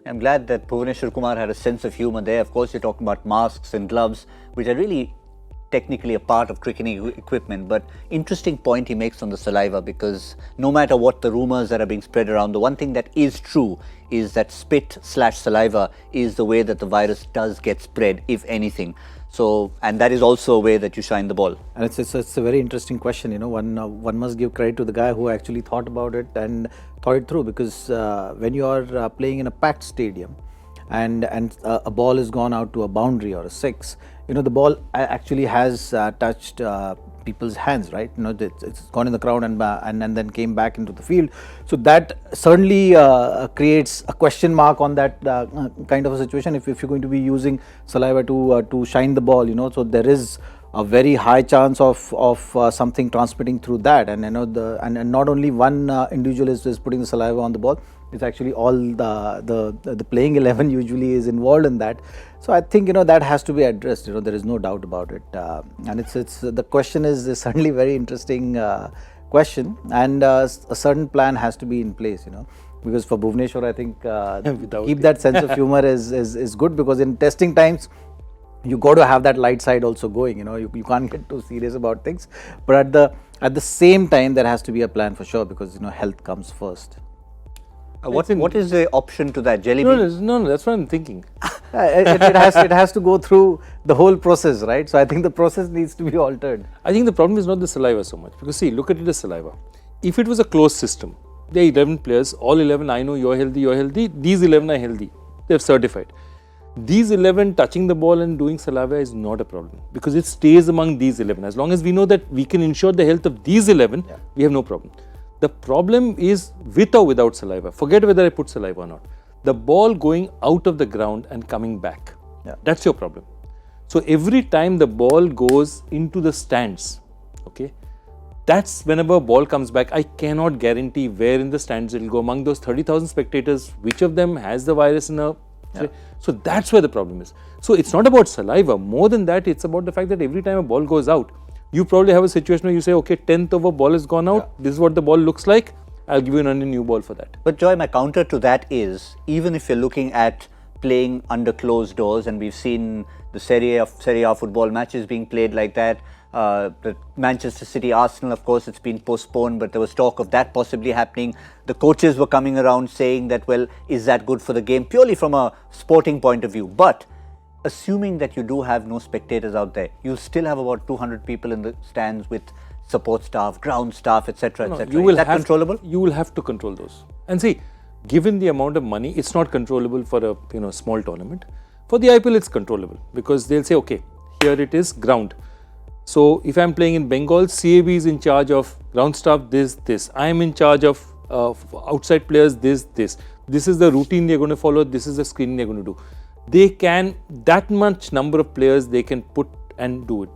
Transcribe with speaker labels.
Speaker 1: I'm glad that Bhuvaneshwar Kumar had a sense of humour there. Of course, you're talking about masks and gloves, which are really technically a part of cricketing equipment, but interesting point he makes on the saliva, because no matter what the rumours that are being spread around, the one thing that is true is that spit/saliva is the way that the virus does get spread, if anything. So, and that is also a way that you shine the ball.
Speaker 2: And it's a very interesting question. One must give credit to the guy who actually thought about it and thought it through, because when you are playing in a packed stadium and a ball has gone out to a boundary or a six, the ball actually has touched people's hands, right? It's gone in the crowd and then came back into the field. So that certainly creates a question mark on that kind of a situation. If you're going to be using saliva to shine the ball, so there is a very high chance of something transmitting through that. And and not only one individual is putting the saliva on the ball. It's actually all the playing 11 usually is involved in that. So I think that has to be addressed. There is no doubt about it. And it's the question is certainly very interesting question, and a certain plan has to be in place. Because for Bhuvaneshwar, I think keep that sense of humor is good, because in testing times you got to have that light side also going. You can't get too serious about things, but at the same time there has to be a plan for sure, because health comes first.
Speaker 1: What is the option to that? Jelly bean?
Speaker 3: No, that's what I'm thinking.
Speaker 2: It has to go through the whole process, right? So I think the process needs to be altered.
Speaker 3: I think the problem is not the saliva so much, because see, look at it as saliva. If it was a closed system, there are 11 players, all 11, I know you're healthy, these 11 are healthy, they've certified. These 11 touching the ball and doing saliva is not a problem, because it stays among these 11. As long as we know that we can ensure the health of these 11, we have no problem. The problem is with or without saliva. Forget whether I put saliva or not. The ball going out of the ground and coming back. That's your problem. So every time the ball goes into the stands, okay, that's whenever a ball comes back, I cannot guarantee where in the stands it will go. Among those 30,000 spectators, which of them has the virus in a... So that's where the problem is. So it's not about saliva. More than that, it's about the fact that every time a ball goes out, you probably have a situation where you say, okay, 10th of a ball has gone out. This is what the ball looks like. I'll give you a new ball for that.
Speaker 1: But Joy, my counter to that is, even if you're looking at playing under closed doors, and we've seen the Serie A football matches being played like that, the Manchester City Arsenal, of course, it's been postponed, but there was talk of that possibly happening. The coaches were coming around saying that, well, is that good for the game? Purely from a sporting point of view. But assuming that you do have no spectators out there, you'll still have about 200 people in the stands with support staff, ground staff, etc. etc. Is that controllable?
Speaker 3: You will have to control those. And see, given the amount of money, it's not controllable for a small tournament. For the IPL, it's controllable, because they'll say, okay, here it is ground. So if I'm playing in Bengal, CAB is in charge of ground staff, this. I am in charge of outside players, this. This is the routine they're going to follow. This is the screening they're going to do. They can, that much number of players they can put and do it.